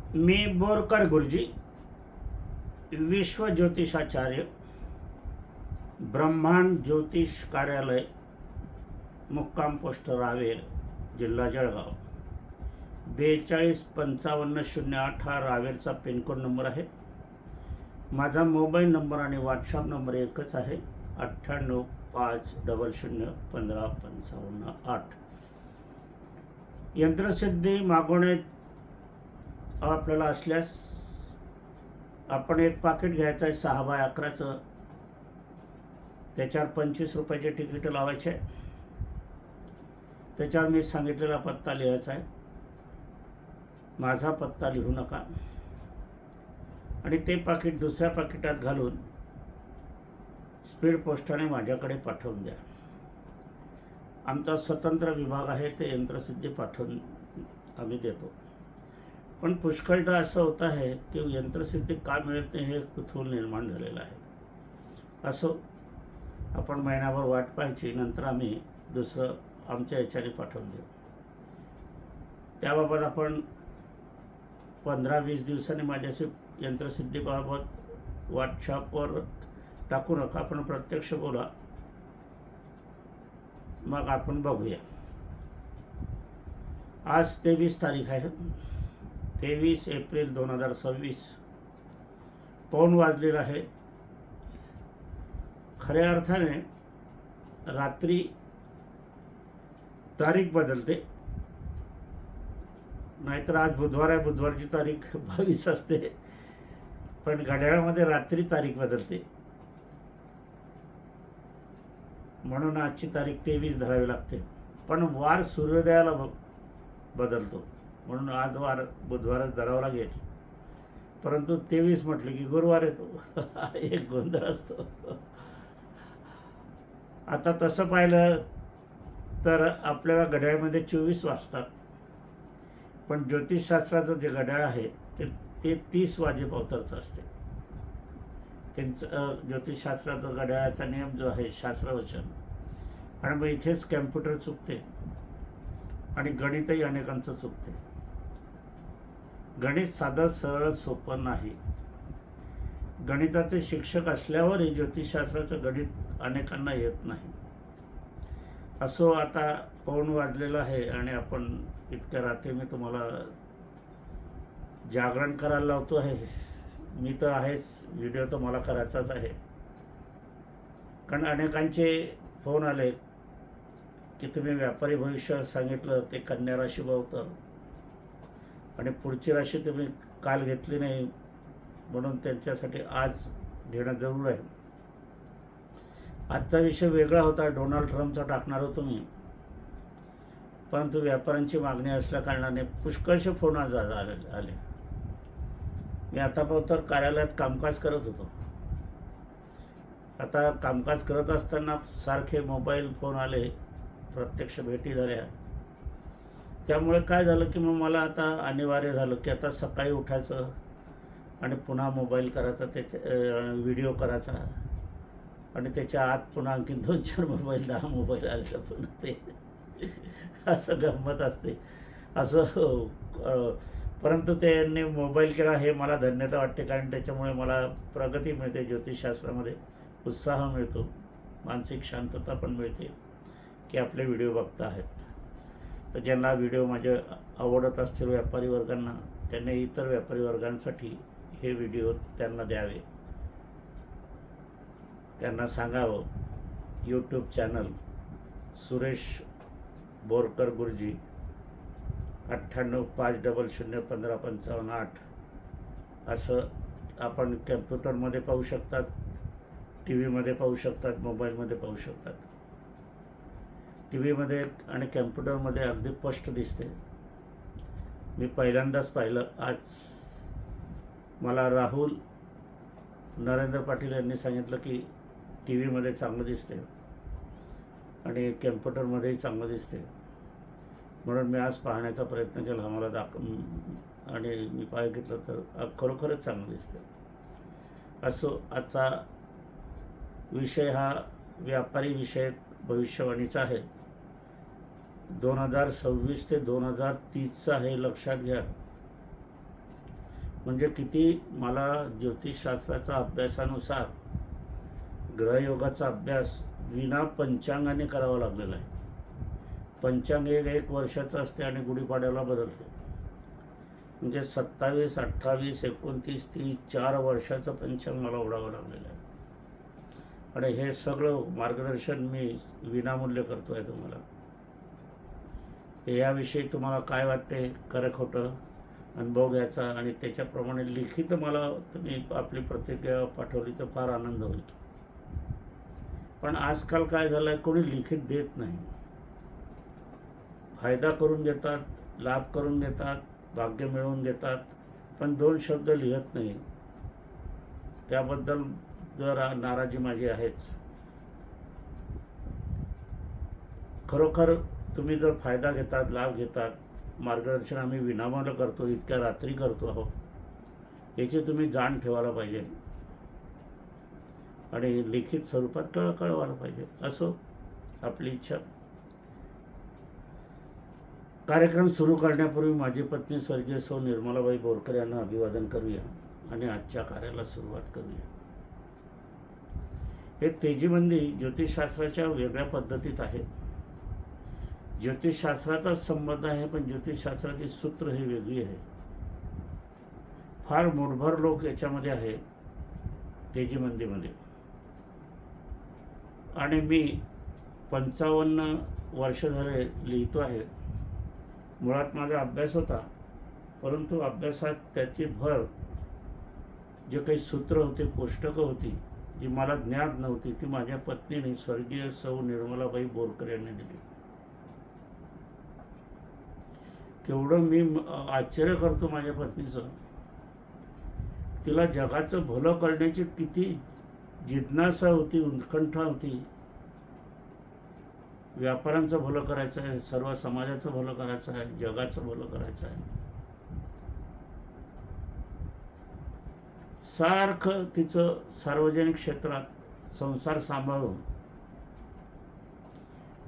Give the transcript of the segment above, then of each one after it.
मी बोरकर गुरुजी, विश्व ज्योतिषाचार्य, ब्रह्मांड ज्योतिष कार्यालय, मुक्काम पोस्ट रावेर, जिल्हा जळगाव, 425508 हा रावेरचा पिनकोड नंबर आहे. माझा मोबाईल नंबर आणि व्हॉट्सअप नंबर एकच आहे, 9850015558. यंत्रसिद्धी मागवण्यात आपल्याला असल्यास आपण एक पाकिट घ्यायचं आहे 6x11चं. त्याच्यावर 25 रुपयाचे तिकीट लावायचे. त्याच्यावर मी सांगितलेला पत्ता लिहायचा आहे. माझा पत्ता लिहू नका. आणि ते पाकिट दुसऱ्या पाकिटात घालून स्पीड पोस्टाने माझ्याकडे पाठवून द्या. आमचा स्वतंत्र विभाग आहे, ते यंत्रसिद्धी पाठवून आम्ही देतो. पण पुष्कळदा असं होत आहे की यंत्रसिद्धी का मिळत नाही हे कुतूहल निर्माण झालेलं आहे. असो, आपण महिनाभर वाट पाहायची, नंतर आम्ही दुसरं आमच्या याच्याने पाठवून देऊ. त्याबाबत आपण 15-20 दिवसांनी माझ्याशी यंत्रसिद्धीबाबत व्हॉट्सअपवर टाकू नका, आपण प्रत्यक्ष बोला, मग आपण बघूया. आज 23 तारीख आहे, 23 एप्रिल 2026. पाऊण वाजलेला आहे. खऱ्या अर्थाने रात्री तारीख बदलते, नाहीतर आज बुधवार आहे, बुधवारची तारीख 22 असते, पण घड्याळामध्ये रात्री तारीख बदलते, म्हणून आजची तारीख 23 धरावी लागते. पण वार सूर्योदयाला बदलतो, म्हणून आज वार बुधवारच धरावा लागेल. परंतु 23 म्हटलं की गुरुवार येतो. एक गोंधळ असतो. आता तसं पाहिलं तर आपल्याला घड्याळामध्ये 24 वाजतात, पण ज्योतिषशास्त्राचं जे घड्याळ आहे ते 30 वाजेपर्यंतच असते. त्यांचं ज्योतिषशास्त्राचा घड्याळाचा नियम जो आहे शास्त्रवचन, आणि मग इथेच कॅम्प्युटर चुकते आणि गणितही अनेकांचं चुकते. गणित साधं सरळ सोपं नाही. गणिताचे शिक्षक असल्यावरही ज्योतिषशास्त्राचं गणित अनेकांना येत नाही. असो, आता पाऊण वाजलेलं आहे आणि आपण इतक्या रात्री मी तुम्हाला जागरण करायला लावतो आहे. मी तर आहेच, व्हिडिओ तर मला करायचाच आहे. कारण अनेकांचे फोन आले की तुम्ही व्यापारी भविष्य सांगितलं ते कन्या राशी होतं आणि पुढची राशी तुम्ही काल घेतली नाही, म्हणून त्यांच्यासाठी आज घेणं जरूर आहे. आजचा विषय वेगळा होता, डोनाल्ड ट्रम्पचा टाकणार होतो मी, परंतु व्यापाऱ्यांची मागणी असल्याकारणाने पुष्कळशे फोन आज आले. मी आतापर्यंत कार्यालयात कामकाज करत होतो. आता कामकाज करत असताना सारखे मोबाईल फोन आले, प्रत्यक्ष भेटी झाल्या. त्यामुळे काय झालं की मग मला आता अनिवार्य झालं की आता सकाळी उठायचं आणि पुन्हा मोबाईल करायचा, त्याच्या व्हिडिओ करायचा, आणि त्याच्या आत पुन्हा आणखी 2-4 मोबाईल, 10 मोबाईल आले तर पुन्हा ते असं गंमत असते. असं परंतु त्यांनी मोबाईल केला हे मला धन्यता वाटते, कारण त्याच्यामुळे मला प्रगती मिळते, ज्योतिषशास्त्रामध्ये उत्साह मिळतो, मानसिक शांतता पण मिळते की आपले व्हिडिओ बघता आहेत. तर ज्यांना व्हिडिओ माझे आवडत असतील व्यापारी वर्गांना, त्यांनी इतर व्यापारी वर्गांसाठी हे व्हिडिओ त्यांना द्यावे. त्यांना सांगावं, यूट्यूब चॅनल सुरेश बोरकर गुरुजी, 9850015558 असं आपण कॅम्प्युटरमध्ये पाहू शकतात, टी व्हीमध्ये पाहू शकतात, मोबाईलमध्ये पाहू शकतात. टी व्हीमध्ये आणि कॅम्प्युटरमध्ये अगदी स्पष्ट दिसते. मी पहिल्यांदाच पाहिलं आज. मला राहुल नरेंद्र पाटील यांनी सांगितलं की टी व्हीमध्ये चांगलं दिसते आणि कॅम्प्युटरमध्येही चांगलं दिसते, म्हणून मी आज पाहण्याचा प्रयत्न केला. मला आणि मी पाहिलं तर खरोखरच चांगलं दिसतं. असो, आजचा विषय हा व्यापारी विषय भविष्यवाणीचा आहे. 2026 ते 2030चा हे लक्षात घ्या. म्हणजे किती मला ज्योतिषशास्त्राचा अभ्यासानुसार ग्रहयोगाचा अभ्यास विना पंचांगाने करावा लागलेला आहे. पंचांग एक वर्षाचं असते आणि गुढीपाड्याला बदलते. म्हणजे 27, 28, 29, 30 4 वर्षाचं पंचांग मला ओढावं लागलेलं आहे. आणि हे सगळं मार्गदर्शन मी विनामूल्य करतो आहे तुम्हाला. याविषयी तुम्हाला काय वाटते, खरं खोटं अनुभव घ्यायचा आणि त्याच्याप्रमाणे लिखित मला तुम्ही आपली प्रतिक्रिया पाठवली तर फार आनंद होईल. पण आजकाल काय झालं आहे, कोणी लिखित देत नाही. फायदा करून देतात, लाभ करून देतात, भाग्य मिळवून देतात, पण 2 शब्द लिहत नाही. त्याबद्दल जरा नाराजी माझी आहेच. खरोखर तुम्ही जर फायदा घेतात, लाभ घेतात, मार्गदर्शन आम्ही विनामूल्य करतो, इतक्या रात्री करतो आहोत, याची तुम्ही जाण ठेवायला पाहिजे आणि लिखित स्वरूपात कळवायला पाहिजे. असो आपली इच्छा. कार्यक्रम सुरू करण्यापूर्वी माझी पत्नी स्वर्गीय सौ निर्मलाबाई बोरकर यांना अभिवादन करूया आणि आजच्या कार्याला सुरुवात करूया. हे तेजीबंदी ज्योतिषशास्त्राच्या वेगळ्या पद्धतीत आहे. ज्योतिषशास्त्राचाच संबंध आहे, पण ज्योतिषशास्त्राची सूत्र ही वेगळी आहे. फार मूठभर लोक याच्यामध्ये आहे तेजीबंदीमध्ये. आणि मी 55 वर्ष झाले लिहितो आहे. मुळात माझा अभ्यास होता, परंतु अभ्यासात त्याची भर जे काही सूत्र होते, कोष्टकं होती, जी मला ज्ञात नव्हती, ती माझ्या पत्नीने स्वर्गीय सौ निर्मलाबाई बोरकर यांनी दिली. केवढं मी आश्चर्य करतो माझ्या पत्नीचं. तिला जगाचं भलं करण्याची किती जिज्ञासा होती, उत्कंठा होती. व्यापाऱ्यांचं भलं करायचं आहे, सर्व समाजाचं भलं करायचं आहे, जगाचं भलं करायचं आहे. सारखं तिचं सार्वजनिक क्षेत्रात संसार सांभाळून.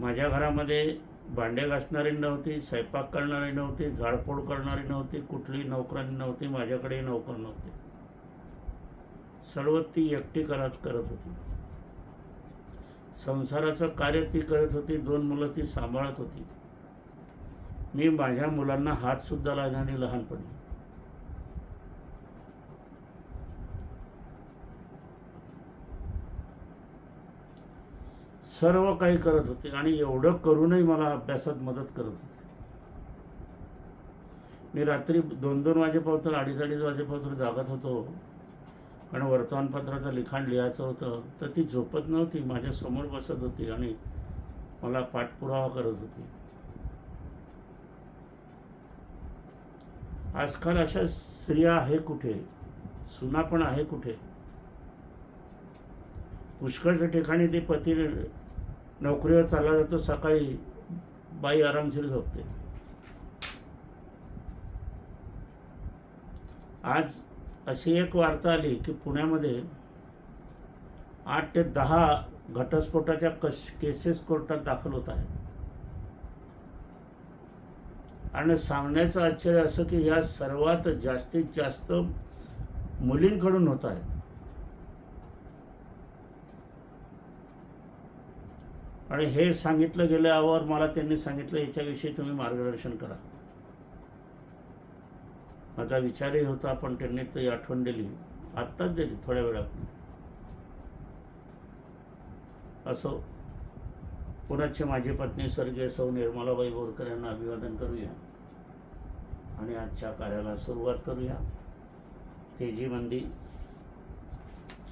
माझ्या घरामध्ये भांडे घासणारी नव्हती, स्वयंपाक करणारी नव्हती, झाडपोड करणारी नव्हती, कुठली नोकरानी नव्हती, माझ्याकडेही नोकर नव्हते. सर्व ती एकटी करत होती. संसाराचं कार्य ती करत होती. 2 मुलं ती सांभाळत होती. मी माझ्या मुलांना हातसुद्धा लावला नाही लहानपणी. सर्व काही करत होते आणि एवढं करूनही मला अभ्यासात मदत करत होते. मी रात्री 2-2 वाजेपर्यंत 2:30 वाजेपर्यंत जागत होतो, कारण वर्तमानपत्राचं लिखाण लिहायचं होतं. तर ती झोपत नव्हती, माझ्यासमोर बसत होती आणि मला पाठपुरावा करत होती. आजकाल अशा स्त्रिया आहे कुठे, सुना पण आहे कुठे. पुष्कळच्या ठिकाणी ते पती नोकरीवर चालला जातो, सकाळी बाई आरामशीर झोपते. आज अशी एक वार्ता आली की पुण्यामध्ये 8 ते 10 घटस्फोटाच्या केसेस कोर्टात दाखल होत आहेत. आणि सांगण्याचं आश्चर्य असं की या सर्वात जास्तीत जास्त मुलींकडून होत आहे. आणि हे सांगितलं गेल्यावर मला त्यांनी सांगितलं, याच्याविषयी तुम्ही मार्गदर्शन करा. माझा विचारही होता, पण त्यांनी ती आठवण दिली, आत्ताच दिली थोड्या वेळापूर्वी. असो, पुण्याची माझी पत्नी स्वर्गीय सौ निर्मलाबाई बोरकर यांना अभिवादन करूया आणि आजच्या कार्याला सुरुवात करूया. तेजीबंदी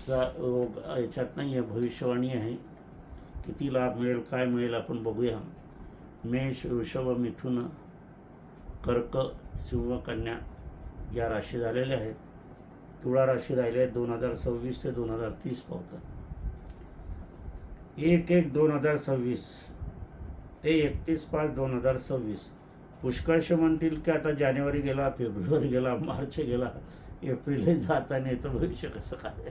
याच्यात नाही आहे, भविष्यवाणी आहे. किती लाभ मिळेल, काय मिळेल आपण बघूया. मेष, वृषभ, मिथुन, कर्क, सिंह, कन्या या राशी झालेल्या आहेत. तुळा राशी राहिल्या आहेत 2026 ते 2030 पावतात. 1/1/2026 ते 31/5/2026. पुष्कळशे म्हणतील की आता जानेवारी गेला, फेब्रुवारी गेला, मार्च गेला, एप्रिलही जाता नाही, याचं भविष्य कसं काय.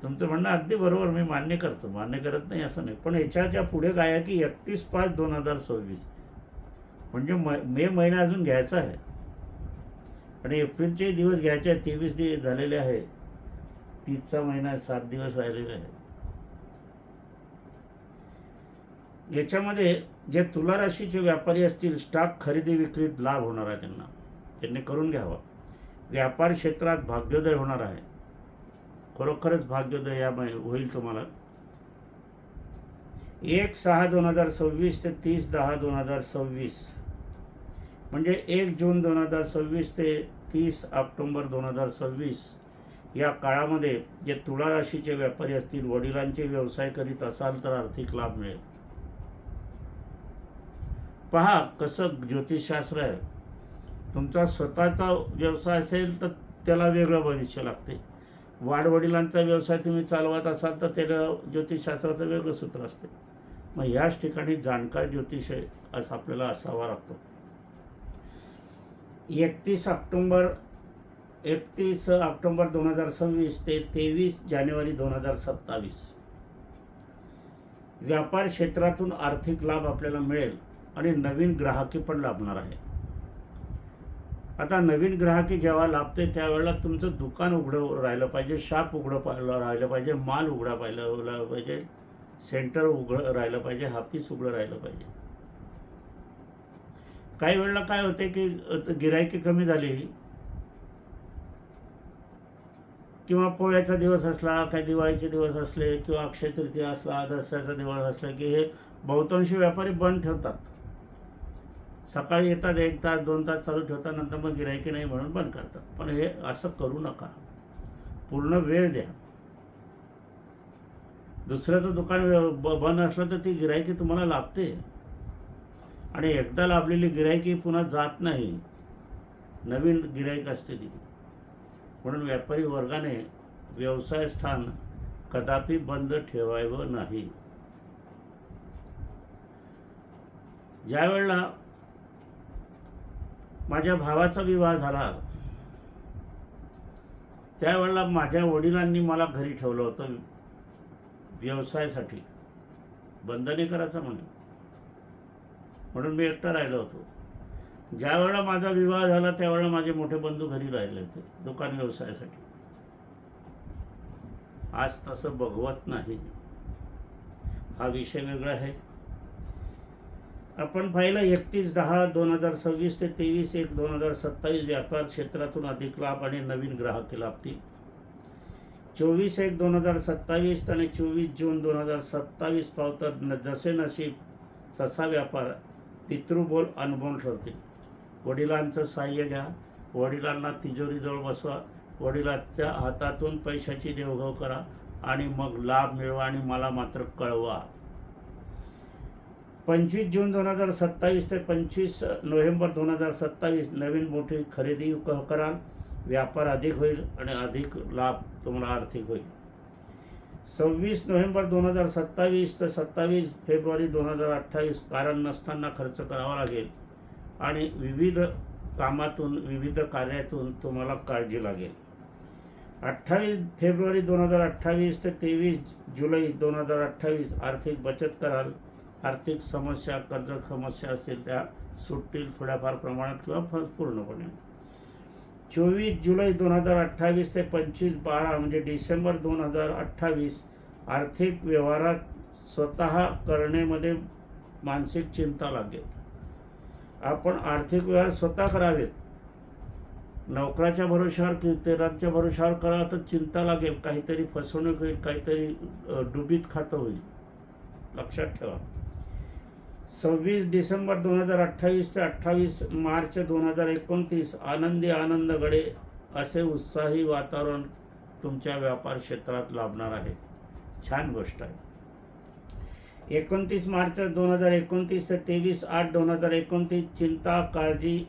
तुमचं म्हणणं अगदी बरोबर, मी मान्य करतो, मान्य करत नाही असं नाही. पण याच्याच्या पुढे काय आहे की 31/5/2026 म्हणजे मे महिना अजून घ्यायचा आहे. आणि एप्रिलचे दिवस घ्यायचे 23 दिवस झालेले आहे. 30चा महिना 7 दिवस राहिलेले आहे. याच्यामध्ये जे तुला राशीचे व्यापारी असतील, स्टॉक खरेदी विक्रीत लाभ होणार आहे त्यांनी करून घ्यावा. व्यापार क्षेत्रात भाग्योदय होणार आहे. खरोखरच भाग्योदय यामुळे होईल तुम्हाला. 1/6/2026 ते 30/10/2026 म्हणजे 1 जून 2026 ते 30 ऑक्टोबर 2026 या काळामध्ये जे तुला राशीचे व्यापारी असतील, वडिलांचे व्यवसाय करीत असाल तर आर्थिक लाभ मिळेल. पहा कसं ज्योतिषशास्त्र आहे. तुमचा स्वतःचा व्यवसाय असेल तर त्याला वेगळं भविष्य लागते. वाडवडिलांचा व्यवसाय तुम्ही चालवत असाल तर त्याला ज्योतिषशास्त्राचं वेगळं सूत्र असते. मग याच ठिकाणी जाणकार ज्योतिष आहे असं आपल्याला असावा लागतो. 31 ऑक्टोबर 2026 ते 23 जानेवारी 2027 व्यापार क्षेत्रातून आर्थिक लाभ आपल्याला मिळेल आणि नवीन ग्राहकी पण लाभणार आहे. आता नवीन ग्राहकी जेव्हा लाभते त्यावेळेला तुमचं दुकान उघडं राहिलं पाहिजे, शॉप उघडं राहिलं पाहिजे, माल उघडा राहिला पाहिजे, सेंटर उघडं राहिलं पाहिजे, ऑफिस उघडं राहिलं पाहिजे. काही वेळेला काय होते की गिरायकी कमी झाली किंवा पोळ्याचा दिवस असला, काही दिवाळीचे दिवस असले किंवा अक्षय तृतीया असला, दसऱ्याचा दिवस असला की हे बहुतांशी व्यापारी बंद ठेवतात. सकाळी येतात, 1 तास 2 तास चालू ठेवतात, नंतर मग गिरायकी नाही म्हणून बंद करतात. पण हे असं करू नका. पूर्ण वेळ द्या. दुसऱ्याचं दुकान बंद असलं तर ती गिरायकी तुम्हाला लाभते आणि एकदा लाभलेली गिरायकी पुन्हा जात नाही. नवीन गिरायक असते ती. म्हणून व्यापारी वर्गाने व्यवसाय स्थान कदापि बंद ठेवावं नाही. ज्या वेळेला माझ्या भावाचा विवाह झाला त्यावेळेला माझ्या वडिलांनी मला घरी ठेवलं होतं व्यवसायासाठी. बंद नाही करायचं म्हणून मी एकटा राहिलो होतो. ज्या वेळेला माझा विवाह झाला त्यावेळेला माझे मोठे बंधू घरी राहिले होते दुकान व्यवसायासाठी. आज तसं बघवत नाही. हा विषय वेगळा आहे. आपण पाहिलं 31/10/2026 ते 23/1/2027 व्यापार क्षेत्रातून अधिक लाभ आणि नवीन ग्राहक लाभतील. 24/1/2027 आणि 24 जून 2027 पावतात जसे नशीब तसा व्यापार पितृबोल अनमोल ठरतील. वडिलांचं सहाय्य घ्या. वडिलांना तिजोरीजवळ बसवा. वडिलांच्या हातातून पैशाची देवघेव करा आणि मग लाभ मिळवा आणि मला मात्र कळवा. 25 जून 2027 ते 25 नोव्हेंबर 2027 नवीन मोठी खरेदी कराल. व्यापार अधिक होईल आणि अधिक लाभ तुम्हाला आर्थिक होईल. 26 नोव्हेंबर 2027 ते 27 फेब्रुवारी 2028 कारण नसताना खर्च करावा लागेल आणि विविध कामातून विविध कार्यातून तुम्हाला काळजी लागेल. 28 फेब्रुवारी 2028 ते 23 जुलै 2028 आर्थिक बचत कराल. आर्थिक समस्या, कर्ज समस्या असतील त्या सुटतील थोड्याफार प्रमाणात किंवा पूर्णपणे. 24 जुलै 2028 ते 25/12 म्हणजे डिसेंबर 2028 आर्थिक व्यवहारात स्वतः करण्यामध्ये मानसिक चिंता लागेल. आपण आर्थिक व्यवहार स्वतः करावेत. नोकराच्या भरोशावर किंवा भरोशावर करा तर चिंता लागेल. काहीतरी फसवणूक होईल, काहीतरी डुबीत खातं होईल. लक्षात ठेवा. 26 डिसेंबर 2028 ते 28 मार्च 2029 आनंदी आनंदगडे असे उत्साही वातावरण तुमच्या व्यापार क्षेत्रात लाभणार आहे. छान गोष्ट आहे. 29 मार्च 2029 ते 23/8/2029 चिंता, काळजी,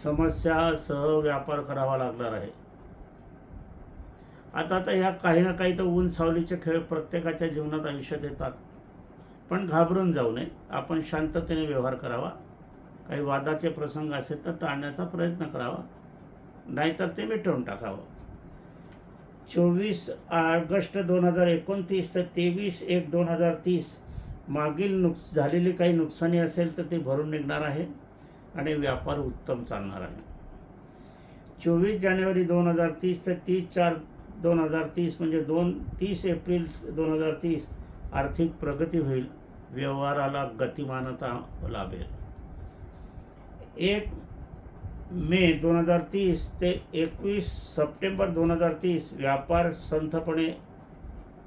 समस्यासह व्यापार करावा लागणार आहे. आता ह्या काही ना काही तर ऊन सावलीचे खेळ प्रत्येकाच्या जीवनात आयुष्यात येतात. पण घाबरून जाऊ नये. आपण शांततेने व्यवहार करावा. काही वादाचे प्रसंग असेल तर टाळण्याचा प्रयत्न करावा, नाहीतर ते मिटवून टाकावं. 24 ऑगस्ट 2029 ते 23/1/2030 मागील झालेली काही नुकसानी असेल तर ती भरून निघणार आहे आणि व्यापार उत्तम चालणार आहे. 24 जानेवारी 2030 ते 30/4/2030 म्हणजे 30 एप्रिल 2030 आर्थिक प्रगती होईल, व्यवहाराला गतिमानता लाभेल. 1 मे 2030 ते 21 सप्टेंबर 2030 व्यापार संथपणे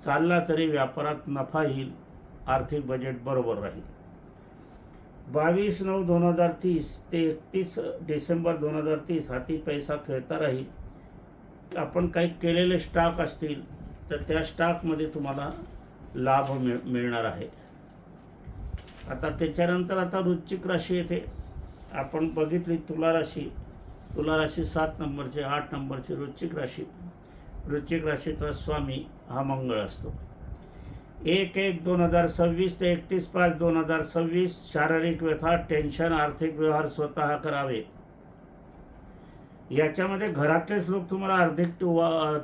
चालला तरी व्यापारात नफा येईल, आर्थिक बजेट बरोबर राहील. 22/9/2030 ते 31 डिसेंबर 2030 हाती पैसा खेळता राहील. आपण काही केलेले स्टॉक असतील तर त्या स्टॉकमध्ये तुम्हाला लाभ मिळणार आहे. आता त्याच्यानंतर आता वृश्चिक राशी येते. आपण बघितली तुला राशी 7 नंबरची 8 नंबरची वृश्चिक राशी. वृश्चिक राशीचा स्वामी हा मंगळ असतो. 1/1/2026 ते 31/5/2026 शारीरिक व्यथा, टेन्शन, आर्थिक व्यवहार स्वतः करावे. याच्यामध्ये घरातलेच लोक तुम्हाला आर्थिक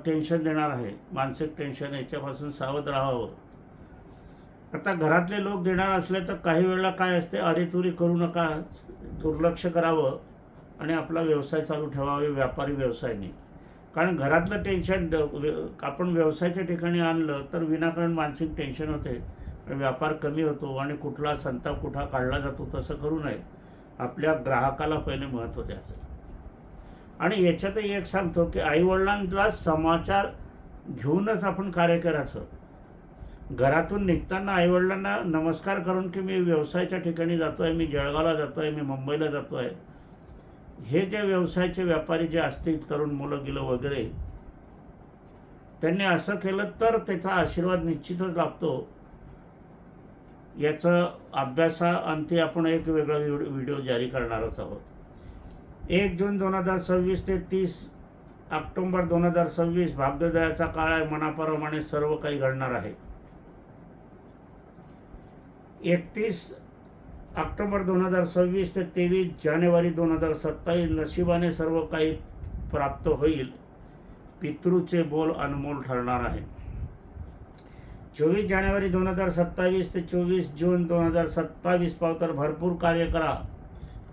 टेन्शन देणार आहे, मानसिक टेन्शन, याच्यापासून सावध राहावं. आता घरातले लोक देणार असले तर काही वेळेला काय असते, अरेतुरी करू नका, दुर्लक्ष करावं आणि आपला व्यवसाय चालू ठेवावे, व्यापारी व्यवसाय नाही. कारण घरातलं टेन्शन आपण व्यवसायाच्या ठिकाणी आणलं तर विनाकारण मानसिक टेन्शन होते, व्यापार कमी होतो आणि कुठला संताप कुठा काढला जातो. तसं करू नये. आपल्या ग्राहकाला पहिले महत्त्व द्यायचं. आणि याच्यातही एक सांगतो की आईवडिलांना समाचार घेऊनच आपण कार्य करायचं. घरातून निघताना आईवडिलांना नमस्कार करून की मी व्यवसायाच्या ठिकाणी जातो आहे, मी जळगावला जातो आहे, मी मुंबईला जातो आहे. हे जे व्यवसायाचे व्यापारी जे असतील, तरुण मुलं गिलं वगैरे, त्यांनी असं केलं तर त्याचा आशीर्वाद निश्चितच लाभतो. याचं अभ्यासाअंती आपण एक वेगळा व्हिडिओ जारी करणारच आहोत. 1 जून 2026 ते 30 ऑक्टोबर 2026 भाग्योदयाचा काळ आहे. मनाप्रमाणे सर्व काही घडणार आहे. 31 ऑक्टोबर 2026 ते 23 जानेवारी 2027 नशिबाने सर्व काही प्राप्त होईल. पितृचे बोल अनमोल ठरणार आहे. 24 जानेवारी 2027 ते 24 जून 2027 पावतर भरपूर कार्य करा.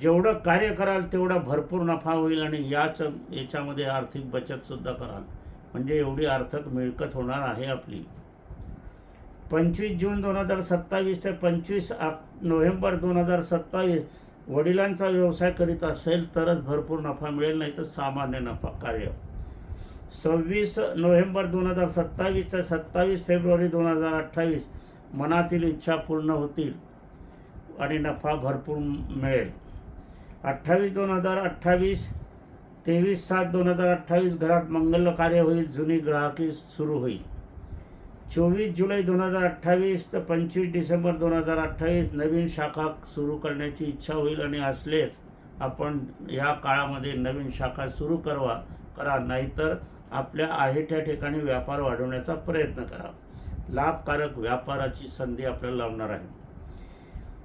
जेवढं कार्य कराल तेवढा भरपूर नफा होईल आणि याच्यामध्ये आर्थिक बचतसुद्धा कराल, म्हणजे एवढी आर्थिक मिळकत होणार आहे आपली. 25 जून 2027 ते 25 नोव्हेंबर 2027 वडिलांचा व्यवसाय करीत असेल तरच भरपूर नफा मिळेल, नाही तर सामान्य नफा कार्य. 26 नोव्हेंबर 2027 ते 27 फेब्रुवारी 2028 मनातील इच्छा पूर्ण होतील आणि नफा भरपूर मिळेल. 28/2/2028 23/7/2028 घरात मंगल कार्य होईल, जुनी ग्राहकी सुरू होईल. 24 जुलै 2028 ते 25 डिसेंबर 2028 नवीन शाखा सुरू करण्याची इच्छा होईल आणि असलेच आपण या काळामध्ये नवीन शाखा सुरू करा, नाहीतर आपल्या आहे त्या ठिकाणी व्यापार वाढवण्याचा प्रयत्न करा. लाभकारक व्यापाराची संधी आपल्याला लावणार आहे.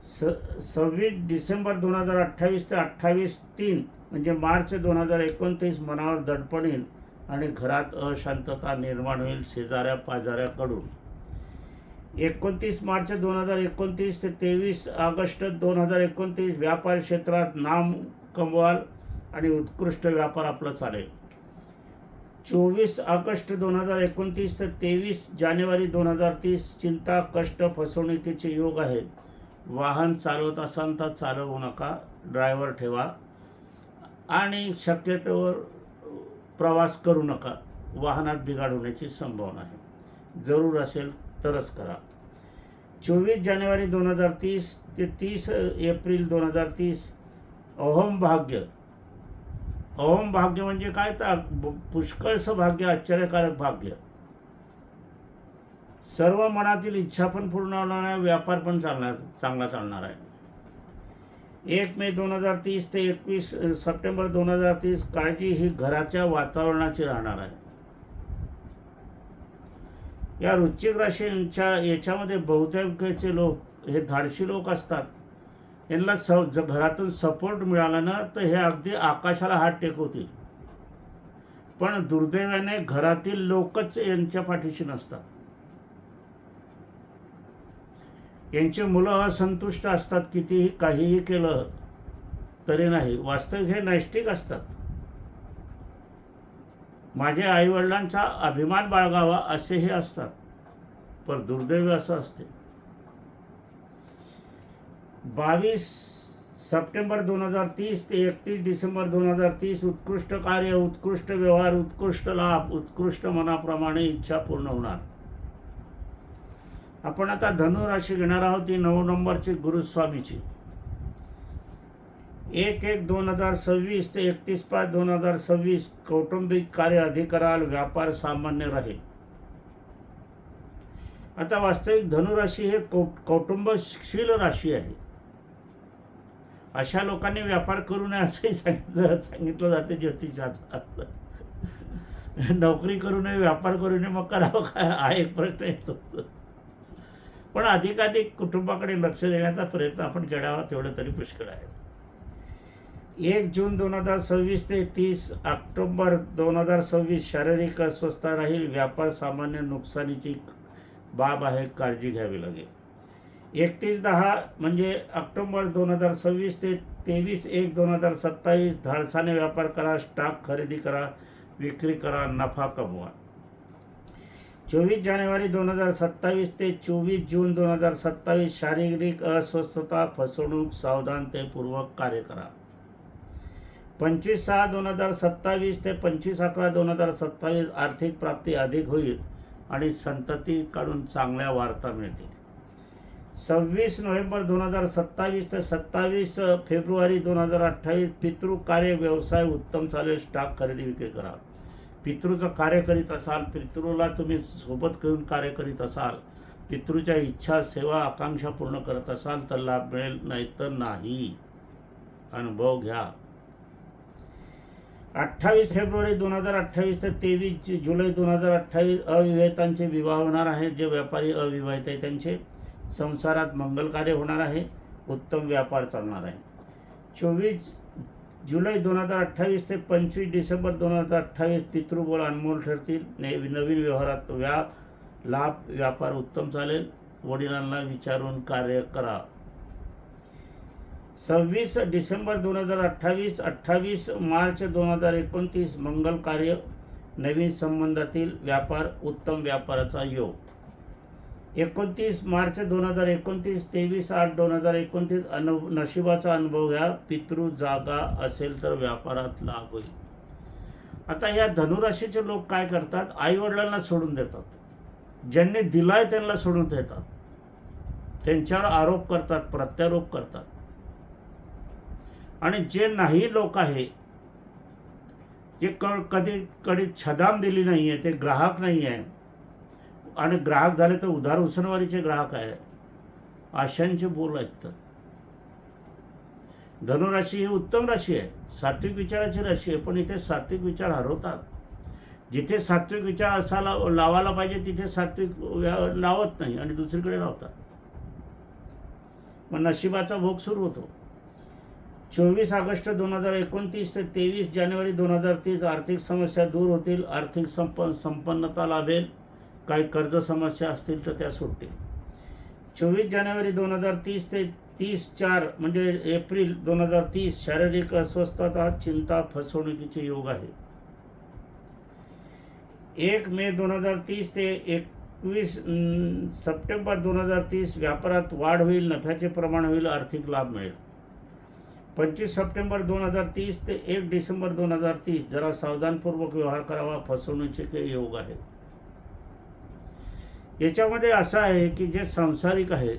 26 डिसेंबर 2028 ते 28/3 म्हणजे मार्च 2029 मनावर दडपण येईल आणि घरात अशांतता निर्माण होईल शेजाऱ्या पाजाऱ्याकडून. 29 मार्च 2029 ते 23 ऑगस्ट 2029 व्यापार क्षेत्रात नाम कमवाल आणि उत्कृष्ट व्यापार आपला चालेल. 24 ऑगस्ट 2029 ते 23 जानेवारी 2030 चिंता, कष्ट, फसवणुकीचे योग आहेत. वाहन चालवत असाल तर चालवू नका, ड्रायव्हर ठेवा आणि शक्यतोवर प्रवास करू नका. वाहनात बिघाड होण्याची संभावना आहे. जरूर असेल तरच करा. 24 जानेवारी 2030 ते 30 एप्रिल 2030 अहोम भाग्य. अहोम भाग्य म्हणजे काय, तर पुष्कळसं भाग्य, आश्चर्यकारक भाग्य. सर्व मनातील इच्छा पण पूर्ण होणार आहे, व्यापार पण चांगला चालणार आहे. 1 मे 2030 ते 21 सप्टेंबर 2030 काळजी ही घराच्या वातावरणाची राहणार आहे. या वृश्चिक राशींच्या याच्यामध्ये बहुतेकचे लोक हे धाडशी लोक असतात. यांना घरातून सपोर्ट मिळाला ना तर हे अगदी आकाशाला हात टेकवतील. पण दुर्दैवाने घरातील लोकच यांच्या पाठीशी नसतात. यांची मुलं असंतुष्ट असतात, कितीही काहीही केलं तरी नाही. वास्तविक हे नैष्टिक असतात. माझ्या आईवडिलांचा अभिमान बाळगावा असेही असतात, पण दुर्दैव असं असते. 22 सप्टेंबर 2030 ते 31 डिसेंबर 2030 उत्कृष्ट कार्य, उत्कृष्ट व्यवहार, उत्कृष्ट लाभ, उत्कृष्ट मनाप्रमाणे इच्छा पूर्ण होणार. आपण आता धनु राशी घेणार आहोत, ती 9 नंबरची गुरुस्वामीची. 1/1/2026 ते 31/5/2026 कौटुंबिक कार्य अधिक कराल, व्यापार सामान्य राहील. आता वास्तविक धनुराशी हे कौटुंबशील राशी आहे. अशा लोकांनी व्यापार करू नये असंही सांगितलं जाते ज्योतिषात. नोकरी करू नये, व्यापार करू नये, मग करावं काय हा एक प्रश्न येतो. पण अधिकाधिक कुटुंबाकडे लक्ष देण्याचा प्रयत्न आपण करावा, तेवढं तरी पुष्कळ आहे. 1 जून 2026 ते 30 ऑक्टोबर 2026 शारीरिक अस्वस्थता राहील, व्यापार सामान्य नुकसानीची बाब आहे, काळजी घ्यावी लागेल. 31/10 म्हणजे ऑक्टोबर 2026 ते 23/1/2027 धाडसाने व्यापार करा, स्टॉक खरेदी करा, विक्री करा, नफा कमवा. 24 जानेवारी 2027 ते 24 जून 2027 शारीरिक अस्वस्थता, फसवणूक, सावधानतेपूर्वक कार्य करा. 25/6/2027 ते 25/11/2027 आर्थिक प्राप्ती अधिक होईल आणि संततीकडून चांगल्या वार्ता मिळतील. 26 नोव्हेंबर 2027 ते 27 फेब्रुवारी 2028 पितृ कार्य, व्यवसाय उत्तम चालेल, स्टॉक खरेदी विक्री करा. पितृचं कार्य करीत असाल, पितृला तुम्ही सोबत घेऊन कार्य करीत असाल, पितृच्या इच्छा, सेवा, आकांक्षा पूर्ण करत असाल तर लाभ मिळेल, नाहीतर नाही. अनुभव घ्या. 28 फेब्रुवारी 2028 ते 23 जुलै 2028 अविवाहितांचे विवाह होणार आहे. जे व्यापारी अविवाहित आहे त्यांचे संसारात मंगल कार्य होणार आहे, उत्तम व्यापार चालणार आहे. 24 जुलै 2028 ते 25 डिसेंबर 2028 पितृबळ अनमोल ठरतील. नवीन व्यवहारात लाभ, व्यापार उत्तम चालेल. वडिलांना विचारून कार्य करा. 26 डिसेंबर 2028 28 मार्च 2029 मंगल कार्य, नवीन संबंधातील व्यापार, उत्तम व्यापाराचा योग. 29 मार्च 2029 23/8/2029 नशिबाचा अनुभव घ्या. पितृ जागा असेल तर व्यापारात लाभ होईल. आता या धनुराशीचे लोक काय करतात, आईवडिलांना सोडून देतात. ज्यांनी दिलाय त्यांना सोडून देतात, त्यांच्यावर आरोप करतात, प्रत्यारोप करतात. आणि जे नाही लोक आहे, जे कधी छदाम दिली नाही आहे, ते ग्राहक नाही आहे, आणि ग्राहक झाले तर उधार उसनवारीचे ग्राहक आहे, अशांचे बोल ऐकतात. धनुराशी ही उत्तम राशी आहे, सात्विक विचाराची राशी आहे, पण इथे सात्विक विचार हरवतात. जिथे सात्विक विचार असायला लावायला पाहिजे तिथे सात्विक लावत नाही आणि दुसरीकडे लावतात. मग नशिबाचा भोग सुरू होतो. 24 ऑगस्ट 2029 ते 23 जानेवारी 2030 आर्थिक समस्या दूर होतील, आर्थिक संपन्नता लाभेल. काही कर्ज समस्या असतील तर त्या सुटतील. 24 जानेवारी 2030 ते 30/4 म्हणजे एप्रिल 2030 शारीरिक अस्वस्थता, चिंता, फसवणुकीचे योग आहे. 1 मे 2030 ते 21 सप्टेंबर 2030 व्यापारात वाढ होईल, नफ्याचे प्रमाण होईल, आर्थिक लाभ मिळेल. 25 सप्टेंबर 2030 ते 1 डिसेंबर 2030 जरा सावधानपूर्वक व्यवहार करावा, फसवणुकीचे योग आहेत. याच्यामध्ये असं आहे की जे सांसारिक आहे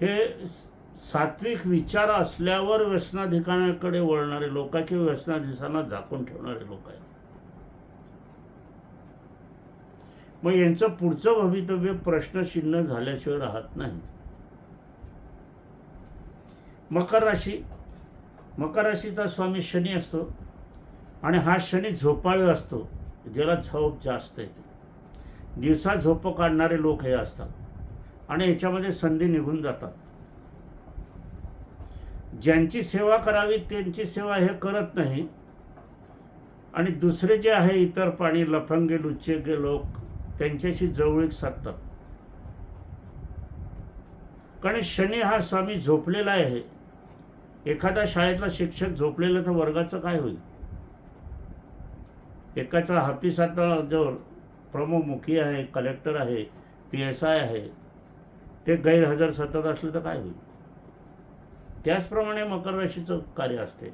हे सात्विक विचार असल्यावर व्यसनाधिकाराकडे वळणारे लोक आहे किंवा व्यसनाधीशांना झाकून ठेवणारे लोक आहेत. मग यांचं पुढचं भवितव्य प्रश्नचिन्ह झाल्याशिवाय राहत नाही. मकर राशी, मकर राशीचा स्वामी शनी असतो आणि हा शनी झोपाळू असतो, ज्याला झोप जास्त येते. दिवसा झोप काढणारे लोक हे असतात आणि याच्यामध्ये संधी निघून जातात. ज्यांची सेवा करावी त्यांची सेवा हे करत नाही आणि दुसरे जे आहे इतर पाणी लफंगे लुच्चे लोक त्यांच्याशी जवळीक साधतात. कारण शनी हा स्वामी झोपलेला आहे. एखादा शाळेतला शिक्षक झोपलेला तर वर्गाचं काय होईल. एकाचा हापिसातला जो प्रमुख मुखी आहे, कलेक्टर आहे, PSI आहे, ते गैरहजर सतत असले तर काय होईल? त्याचप्रमाणे मकर राशीचं कार्य असते.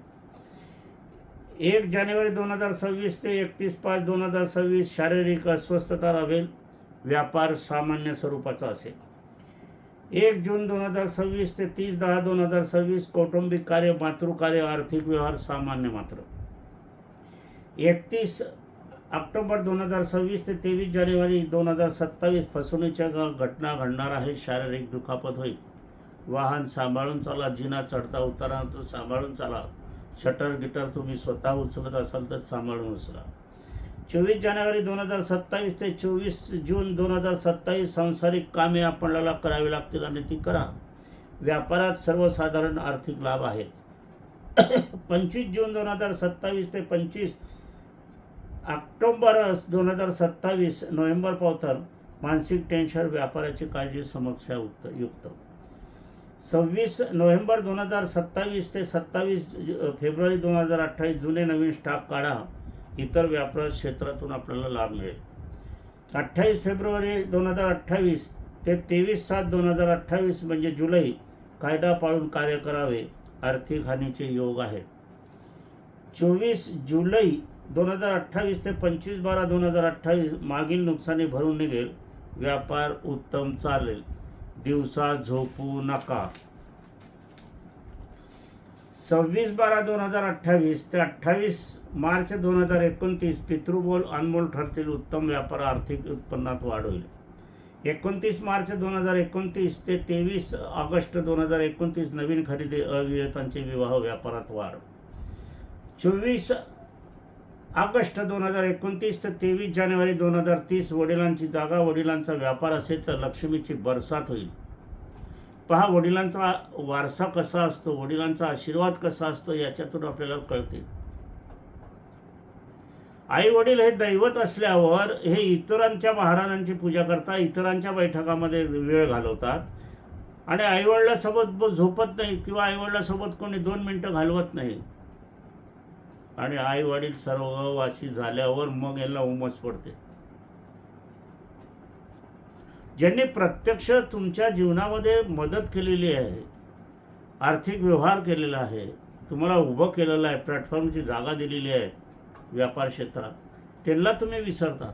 1 जानेवारी 2026 ते 31/5/2026 शारीरिक अस्वस्थता राहील, व्यापार सामान्य स्वरूपाचा असेल. 1 जून 2026 ते 30/10/2026 कौटुंबिक कार्य, मातृकार्य, आर्थिक व्यवहार सामान्य मात्र. 31 ऑक्टोबर 2026 ते 23 जानेवारी 2027 फसवणुकीच्या घटना घडणार आहेत, शारीरिक दुखापत होईल. वाहन सांभाळून चाला, जिना चढता उतरता सांभाळून चाला, शटर गिटर तुम्ही स्वतः उचलत असाल तर सांभाळून उचला. 24 जानेवारी 2027 ते 24 जून 2027 सांसारिक कामे आपल्याला करावी लागतील आणि ती करा. व्यापारात सर्वसाधारण आर्थिक लाभ आहेत. 25 जून 2027 ते 25 ऑक्टोबर 2027 नोव्हेंबर पावतर मानसिक टेन्शन, व्यापाराची काळजी, समस्या युक्त. 26 नोव्हेंबर 2027 ते 27 फेब्रुवारी 2028 जुने नवीन स्टॉक काढा, इतर व्यापार क्षेत्रातून आपल्याला लाभ मिळेल. 28 फेब्रुवारी 2028 ते 23/7/2028 म्हणजे जुलै, कायदा पाळून कार्य करावे, आर्थिक हानीचे योग आहेत. 24 जुलै 2028 ते 25/12/2028 मागील नुकसानी भरून निघेल, व्यापार उत्तम चालेल, दिवसा झोपू नका. 26/12/2028 ते 28 मार्च 2029 पितृबोल अनमोल ठरतील, उत्तम व्यापार, आर्थिक उत्पन्नात वाढ होईल. 29 मार्च 2029 ते 23 ऑगस्ट 2029 नवीन खरेदी, अविवाहितांचे विवाह, व्यापारात वाढ. 24 ऑगस्ट 2029 ते 23 जानेवारी 2030 वडिलांची जागा, वडिलांचा व्यापार असेल तर लक्ष्मीची बरसात होईल. पहा, वडिलांचा वारसा कसा असतो, वडिलांचा आशीर्वाद कसा असतो याच्यातून आपल्याला कळते. आई वडील हे दैवत असल्यावर हे इतरांच्या महाराजांची पूजा करतात, इतरांच्या बैठकामध्ये वेळ घालवतात आणि आईवडिलासोबत झोपत नाही किंवा आईवडिलासोबत कोणी 2 मिनटं घालवत नाही. आणि आई वडील सर्ववासी झाल्यावर मग याला उमस पडते. ज्यांनी प्रत्यक्ष तुमच्या जीवनामध्ये मदत केलेली आहे, आर्थिक व्यवहार केलेला आहे, तुम्हाला उभं केलेलं आहे, प्लॅटफॉर्मची जागा दिलेली आहे व्यापार क्षेत्रात, त्यांना तुम्ही विसरता.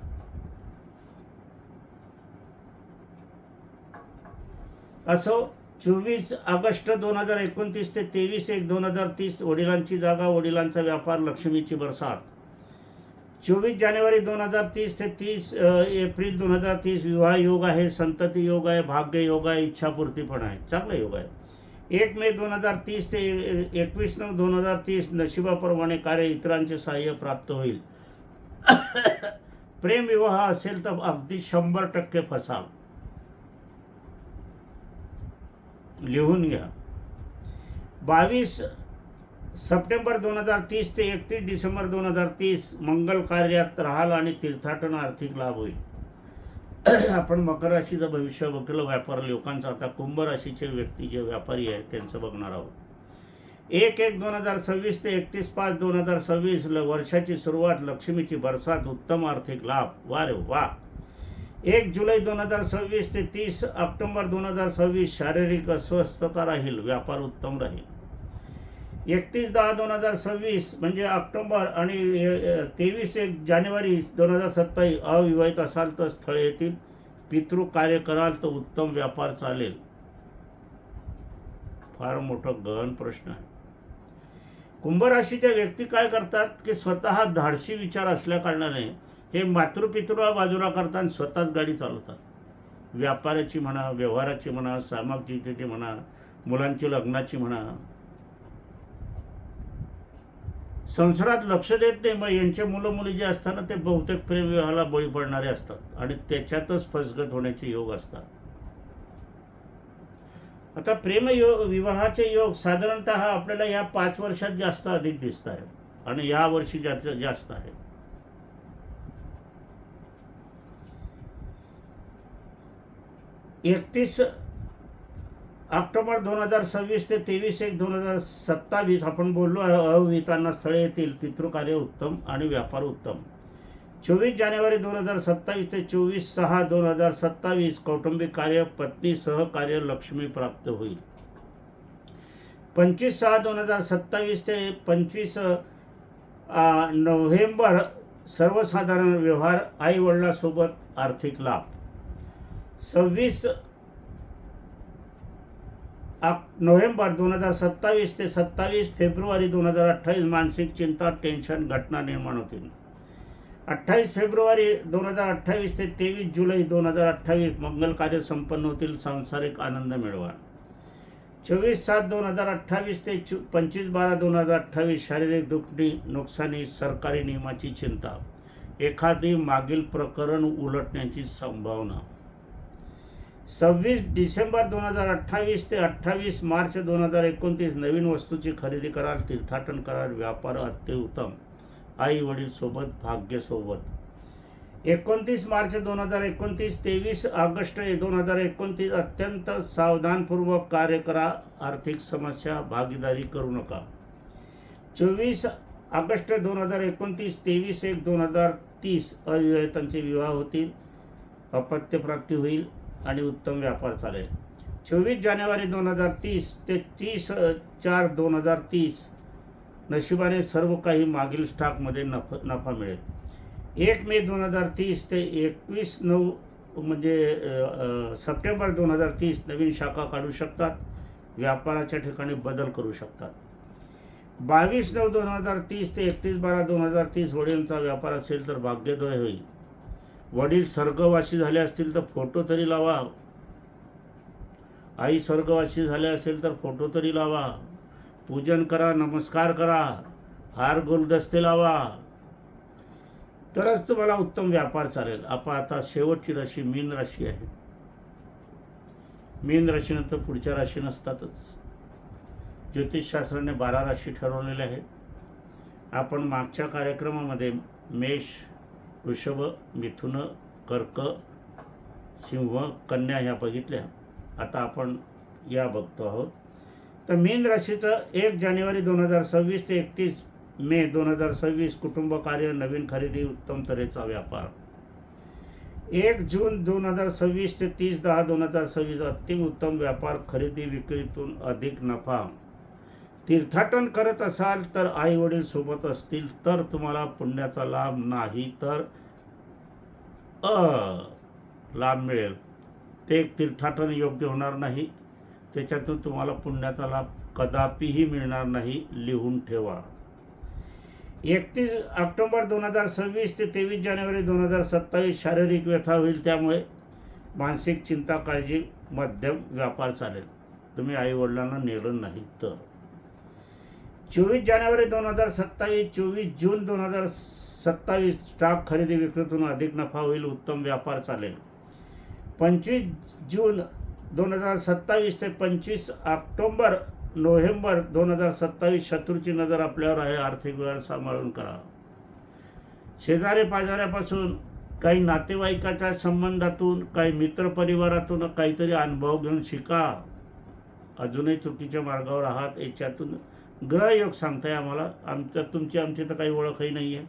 असो, 24 ऑगस्ट 2029 ते 23/1/2030 वडिलांची जागा, वडिलांचा व्यापार, लक्ष्मीची बरसात. 24 जानेवारी 2030 ते 30 एप्रिल 2030 विवाह योग आहे, संतती योग आहे, भाग्य योग आहे, इच्छापूर्ती पण आहे, चांगला योग आहे. 1 मे 2030 ते 21/9/2030 नशिबाप्रमाणे कार्य, इतरांचे सहाय्य प्राप्त होईल. प्रेम विवाह असेल तर अगदी 100% फसाल. लिहून घ्या. 22 सप्टेंबर 2030 ते 31 डिसेंबर 2030 मंगल कार्यात राहाल आणि तीर्थाटन, आर्थिक लाभ होईल. आपण मकर राशीचं भविष्य बघितलं, व्यापार लोकांचं. आता कुंभ राशीचे व्यक्ती जे व्यापारी आहेत त्यांचं बघणार आहोत. 1/1/2026 ते 31/5/2026 वर्षाची सुरुवात, लक्ष्मीची बरसात, उत्तम आर्थिक लाभ. वा रे वा. 1 जुलै 2026 ते 30 ऑक्टोबर 2026 शारीरिक अस्वस्थता राहील, व्यापार उत्तम राहील. 31/10/2026 म्हणजे ऑक्टोबर आणि 23 जानेवारी 2027 अविवाहित असाल तर स्थळे येतील, पितृ कार्य कराल तर उत्तम व्यापार चालेल. फार मोठा गहन प्रश्न आहे. कुंभ राशीच्या व्यक्ती काय करतात की स्वतः धाडसी विचार असल्या कारणाने हे मातृपितृला बाजूला करतात, स्वतःच गाडी चालवतात. व्यापाराची म्हणा, व्यवहाराची म्हणा, सामाजिकतेची म्हणा, मुलांची लग्नाची म्हणा, संसारात लक्ष देत नाही. मग यांचे मुलं मुली जे असताना ते बहुतेक प्रेमविवाहाला बळी पडणारे असतात आणि त्याच्यातच फसगत होण्याचे योग असतात. आता विवाहाचे योग साधारणतः आपल्याला या 5 वर्षात जास्त अधिक दिसत आहेत आणि या वर्षी जास्त आहे. एकतीस ऑक्टोबर 2026 ते 23/1/2027 आपण बोललो, अविवाहितांना स्थळे येतील, पितृकार्य उत्तम आणि व्यापार उत्तम. 24 जानेवारी 2027 ते 24/6/2027 कौटुंबिक कार्य, पत्नी सहकार्य लक्ष्मी प्राप्त होईल. 25/6/2027 ते 25 नोव्हेंबर सर्वसाधारण व्यवहार, आई वडिलांसोबत आर्थिक लाभ. 26 नोव्हेंबर 2027 ते 27 फेब्रुवारी 2028 मानसिक चिंता, टेन्शन, घटना निर्माण होतील. 28 फेब्रुवारी 2028 ते 23 जुलै 2028 मंगल कार्य संपन्न होतील, सांसारिक आनंद मिळवा. 24/7/2028 ते 25/12/2028 शारीरिक दुखणी, नुकसानी, सरकारी नियमाची चिंता, एखादी मागील प्रकरण उलटण्याची संभावना. 26 डिसेंबर 2028 ते 28 मार्च 2029 नवीन वस्तूची खरेदी कराल, तीर्थाटन कराल, व्यापार अत्युत्तम, आई वडील सोबत, भाग्य सोबत. 29 मार्च 2029 23 ऑगस्ट 2029 अत्यंत सावधानपूर्वक कार्य करा, आर्थिक समस्या, भागीदारी करू नका. 24 ऑगस्ट 2029 23/1/2030 अविवाहितांचे विवाह होतील, अपत्यप्राप्ती होईल आणि उत्तम व्यापार चालेल. 24 जानेवारी 2030 ते 30/4/2030 नशिबाने सर्व काही मागील स्टॉकमध्ये नफा मिळेल. 1 मे 2030 ते 21/9 म्हणजे सप्टेंबर 2030 नवीन शाखा काढू शकतात, व्यापाराच्या ठिकाणी बदल करू शकतात. 22/9/2030 ते 31/12/2030 वडिलांचा व्यापार असेल तर भाग्योदय होईल. वडील स्वर्गवासी झाले असतील तर फोटो तरी लावा. आई स्वर्गवासी झाले असेल तर फोटो तरी लावा. पूजन करा, नमस्कार करा, हार गुलदस्ते लावा, तरच तुम्हाला उत्तम व्यापार चालेल. आता शेवटची राशी मीन राशी आहे. मीन राशीनंतर पुढच्या राशी नसतातच. ज्योतिषशास्त्राने 12 राशी ठरवलेल्या आहेत. आपण मागच्या कार्यक्रमामध्ये मेष, वृषभ, मिथुन, कर्क, सिंह, कन्या ह्या बघितल्या. आता आपण या बघतो आहोत. तर मीन राशीचं 1 जानेवारी 2026 ते 31 मे 2026 कुटुंब कार्य, नवीन खरेदी, उत्तम तऱ्हेचा व्यापार. 1 जून 2026 ते 30/10/2026 अति उत्तम व्यापार, खरेदी विक्रीतून अधिक नफा. तीर्थाटन करत असाल तर आई वडील सोबत असतील तर तुम्हाला पुण्याचा लाभ, नाही तर लाभ मिळेल. ते तीर्थाटन योग्य होणार नाही, त्याच्यातून तुम्हाला पुण्याचा लाभ कदापिही मिळणार नाही, लिहून ठेवा. 31 ऑक्टोबर 2026 ते 23 जानेवारी 2027 शारीरिक व्यथा होईल, त्यामुळे मानसिक चिंता, काळजी, मध्यम व्यापार चालेल, तुम्ही आई वडिलांना नेलं नाही तर. 24 जानेवारी 2027 24 जून 2027 स्टॉक खरेदी विक्रीतून अधिक नफा होईल, उत्तम व्यापार चालेल. 25 जून 2027 ते 25 ऑक्टोबर नोव्हेंबर 2027 शत्रूची नजर आपल्यावर आहे, आर्थिक व्यवहार सांभाळून करा. शेजारी पाजाऱ्यापासून, काही नातेवाईकाच्या संबंधातून, काही मित्रपरिवारातून काहीतरी अनुभव घेऊन शिका. अजूनही चुकीच्या मार्गावर आहात, याच्यातून ग्रहयोग सांगताय आम्हाला. आमची तर काही ओळखही नाही आहे.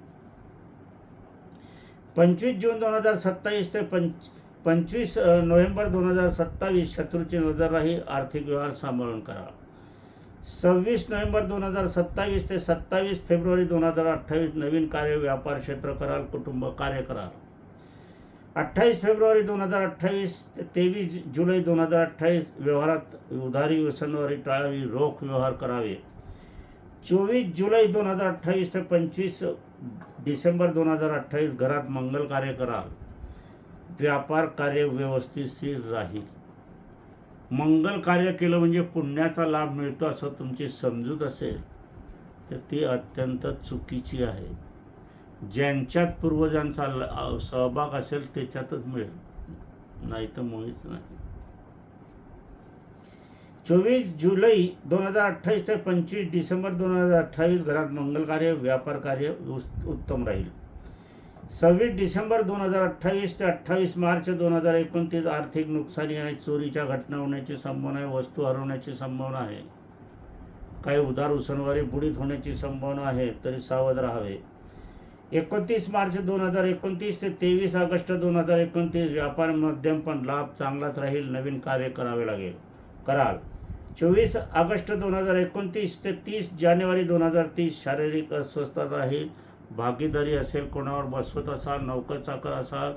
25 जून 2027 ते 25 नोव्हेंबर 2027 शत्रूची नजर राहील, आर्थिक व्यवहार सांभाळून करा. 26 नोव्हेंबर 2027 ते 27 फेब्रुवारी 2028 नवीन कार्य, व्यापार क्षेत्र कराल, कुटुंब कार्य कराल. 28 फेब्रुवारी 2028 ते 23 जुलै 2028 व्यवहारात उधारी, व्यसनवारी टाळावी, रोख व्यवहार करावे. 24 जुलै 2028 ते 25 डिसेंबर 2028 घरात मंगल कार्य कराल, व्यापार कार्य व्यवस्थित राहील. मंगल कार्य केलं म्हणजे पुण्याचा लाभ मिळतो असं तुमची समजूत असेल तर ती अत्यंत चुकीची आहे. ज्यांच्यात पूर्वजांचा सहभाग असेल त्याच्यातच मिळेल, नाही तर मुळीच नाही. 24 जुलै 2028 ते 25 डिसेंबर 2028 घरात मंगल कार्य, व्यापार कार्य उत्तम राहील. 26 डिसेंबर 2028 ते 28 मार्च 2029 आर्थिक नुकसानी आणि चोरीच्या घटना होण्याची संभावना आहे, वस्तू हरवण्याची संभावना आहे, काही उधार उसनवारी बुडीत होण्याची संभावना आहे, तरी सावध राहावे. 29 मार्च 2029 ते 23 ऑगस्ट 2029 व्यापार मध्यम पण लाभ चांगलाच राहील. नवीन कार्य कराल. 24 ऑगस्ट 2029 ते 30 जानेवारी 2030 शारीरिक अस्वस्थता राहील. भागीदारी असेल, कोणावर बसवत असाल, नौकर-चाकर असाल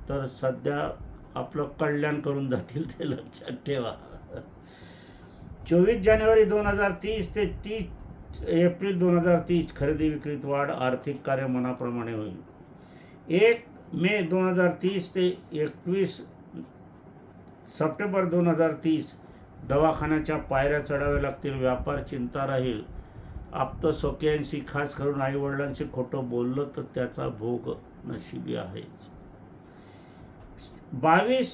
तर सध्या आपलं कल्याण करून जातील, ते लक्षात ठेवा. 24 जानेवारी 2030 ते 30 एप्रिल 2030 खरेदी विक्रीत वाढ. आर्थिक कार्य मनाप्रमाणे होईल. 1 मे 2030 ते 21 सप्टेंबर 2030 दवाखान्याच्या पायऱ्या चढाव्या लागतील. व्यापार चिंता राहील. आप्तस्वकीयांशी, खास करून आईवडिलांशी खोटं बोललं तर त्याचा भोग नशिबी आहेच. 22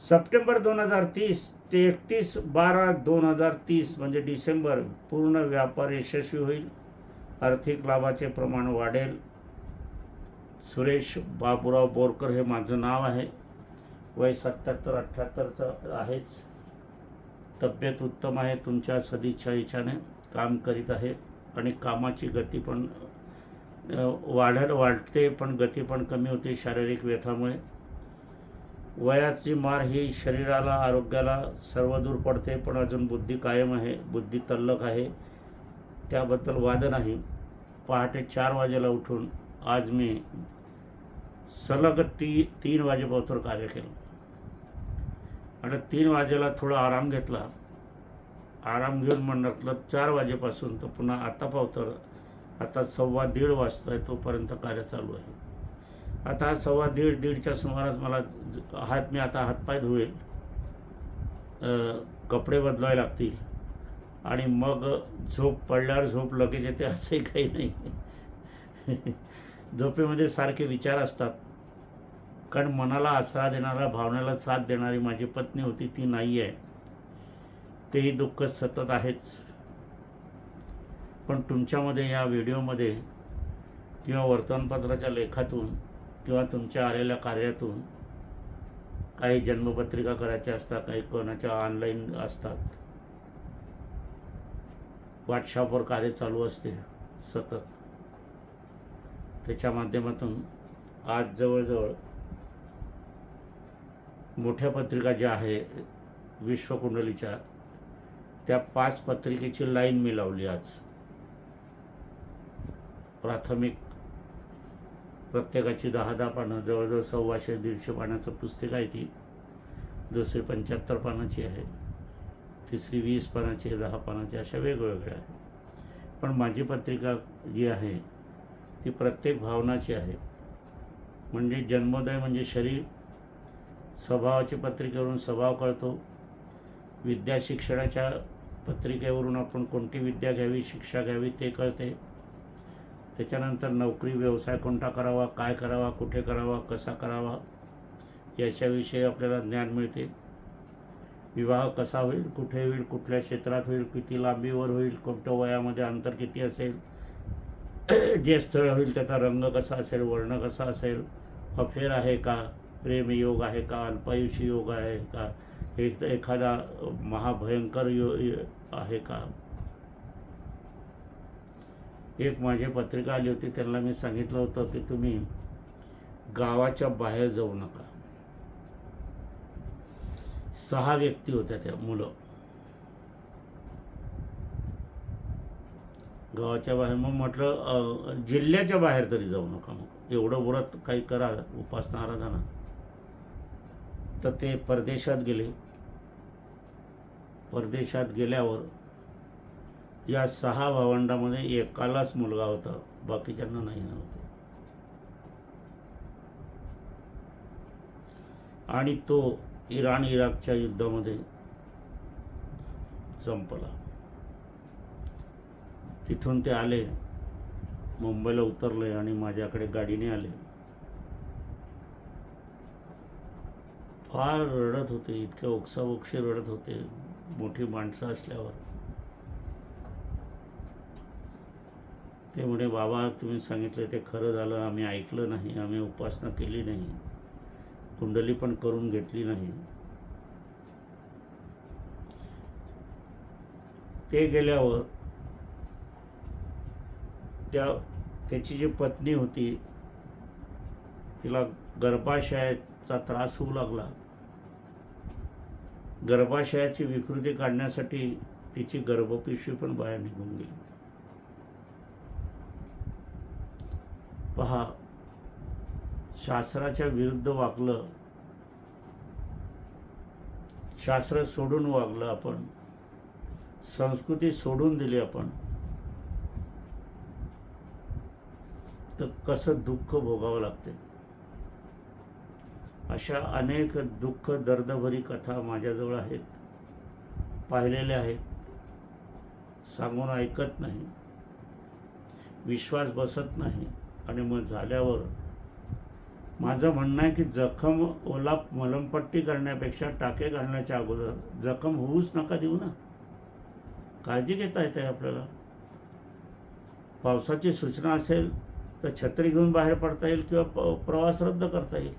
सप्टेंबर 2030 ते 31/12/2030 म्हणजे डिसेंबर पूर्ण व्यापार यशस्वी होईल. आर्थिक लाभाचे प्रमाण वाढेल. सुरेश बाबूराव बोरकर हे माझं नाव आहे. वय 77-78चं आहेच. तब्येत उत्तम आहे. तुमच्या सदिच्छा इच्छाने काम करीत आहे आणि कामाची गती पण वाढते, पण गती पण कमी होते शारीरिक व्यथामुळे. वयाची मार ही शरीराला, आरोग्याला सर्व दूर पडते, पण अजून बुद्धी कायम आहे. बुद्धी तल्लख आहे, त्याबद्दल वाद नाही. पहाटे 4 वाजेला उठून आज मी सलग 3 वाजेपर्यंत कार्य केलं आणि 3 वाजेला थोडा आराम घेतला. आराम घेऊन म्हटलं 4 वाजेपासून तर पुन्हा आता पावतर आता 1:15 वाजता आहे, तोपर्यंत कार्य चालू आहे. आता 1:15-1:30च्या सुमारास मला मी आता हातपाय धुवेल, कपडे बदलावे लागतील आणि मग झोप पडल्यावर झोप लगेच येते असंही काही नाही. झोपेमध्ये सारखे विचार असतात, कारण मनाला आसरा देणारा, भावनेला साथ देणारी माझी पत्नी होती, ती नाही आहे. तेही दुःख सतत आहेच. पण तुमच्यामध्ये या व्हिडिओमध्ये किंवा वर्तमानपत्राच्या लेखातून किंवा तुमच्या आलेल्या कार्यातून काही जन्मपत्रिका करायच्या असतात, काही कोणाच्या ऑनलाईन असतात, व्हॉट्सअपवर कार्य चालू असते सतत. त्याच्या माध्यमातून आज जवळजवळ मोठ्या पत्रिका ज्या आहे विश्वकुंडलीच्या, त्या 5 पत्रिकेची लाईन मी लावली आज. प्राथमिक प्रत्येकाची 10-10 पानं, जवळजवळ 125-150 पानाचं पुस्तक आहे ती. दुसरी 75 पानाची आहे, तिसरी 20 पानाची, 10 पानाची, अशा वेगवेगळ्या आहे. पण माझी पत्रिका जी आहे ती प्रत्येक भावनाची आहे. म्हणजे जन्मोदय म्हणजे शरीर, स्वभावाची पत्रिकेवरून स्वभाव कळतो. विद्या शिक्षणाच्या पत्रिकेवरून आपण कोणती विद्या घ्यावी, शिक्षा घ्यावी ते कळते. त्याच्यानंतर नोकरी, व्यवसाय कोणता करावा, काय करावा, कुठे करावा, कसा करावा याच्याविषयी आपल्याला ज्ञान मिळते. विवाह कसा होईल, कुठे होईल, कुठल्या क्षेत्रात होईल, किती लांबीवर होईल, कोणत्या वयामध्ये अंतर किती असेल, जे स्थळ होईल त्याचा रंग कसा असेल, वर्ण कसा असेल, अफेअर आहे का, प्रेमयोग आहे का, अल्पायुषी योग आहे का, एखादा महाभयंकर आहे का. एक माझी पत्रिका आली होती, त्यांना मी सांगितलं होतं की तुम्ही गावाच्या बाहेर जाऊ नका. 6 व्यक्ती होत्या त्या, मुलं. गावाच्या बाहेर, मग म्हटलं जिल्ह्याच्या बाहेर तरी जाऊ नका. मग एवढं व्रत काही करा, उपासना आराधना. तर ते परदेशात गेले. परदेशात गेल्यावर या 6 भावंडामध्ये एकालाच मुलगा होता, बाकीच्यांना नाही नव्हतं. आणि तो इराण इराकच्या युद्धामध्ये संपला. तिथून ते आले, मुंबईला उतरले आणि माझ्याकडे गाडीने आले. फार रडत होते, इतक्या ओक्साबोक्षी रडत होते, मोठी माणसं असल्यावर. ते म्हणे, बाबा तुम्ही सांगितलं ते खरं झालं, आम्ही ऐकलं नाही, आम्ही उपासना केली नाही, कुंडली पण करून घेतली नाही. ते गेल्यावर त्याची जी पत्नी होती तिला गर्भाशयाचा त्रास होऊ लागला. गर्भाशयाची विकृती काढण्यासाठी तिची गर्भपिशवी पण बाहेर निघून गेली. पहा, शास्त्राच्या विरुद्ध वागलं, शास्त्र सोडून वागलं आपण, संस्कृती सोडून दिली आपण, तर कसं दुःख भोगावं लागते. अशा अनेक दुःख दर्दभरी कथा माझ्याजवळ आहेत, पाहिलेल्या आहेत. सांगून ऐकत नाही, विश्वास बसत नाही. आणि मग झाल्यावर माझं म्हणणं आहे की जखम ओला मलमपट्टी करण्यापेक्षा टाके घालण्याच्या अगोदर जखम होऊच नका देऊ ना. काळजी घेता येते आपल्याला. पावसाची सूचना असेल तर छत्री घेऊन बाहेर पडता येईल किंवा प्रवास रद्द करता येईल.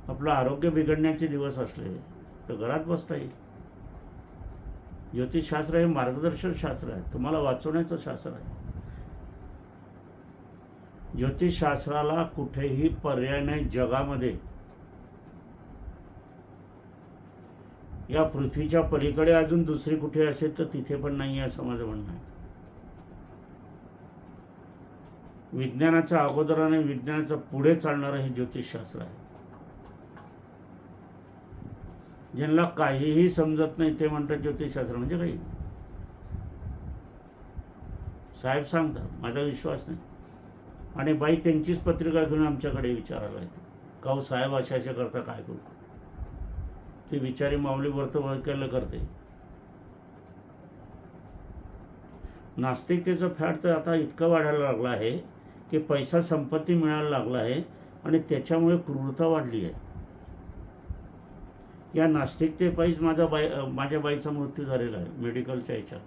आपलं आरोग्य बिघडण्याचे दिवस असले तर घरात बसता येईल. ज्योतिषशास्त्र हे मार्गदर्शन शास्त्र आहे, तुम्हाला वाचवण्याचं शास्त्र आहे. ज्योतिषशास्त्राला कुठेही पर्याय नाही जगामध्ये. या पृथ्वीच्या पलीकडे अजून दुसरी कुठे असेल तर तिथे पण नाही आहे असं माझं म्हणणं आहे. विज्ञानाच्या अगोदर आणि विज्ञानाच्या पुढे चालणारं हे ज्योतिषशास्त्र आहे. ज्यांना काहीही समजत नाही ते म्हणतात ज्योतिषशास्त्र म्हणजे काही. साहेब सांगतात, माझा विश्वास नाही. आणि बाई त्यांचीच पत्रिका घेऊन आमच्याकडे विचारायला येते, का हो साहेब अशा अशा करता काय करू. ती बिचारी माऊली व्रत वैकल्य करते. नास्तिकतेचं फॅट तर आता इतकं वाढायला लागलं आहे की पैसा संपत्ती मिळायला लागला आहे आणि त्याच्यामुळे क्रूरता वाढली आहे. या नास्तिकतेपायीच माझ्या बाईचा मृत्यू झालेला आहे मेडिकलच्या ह्याच्यात.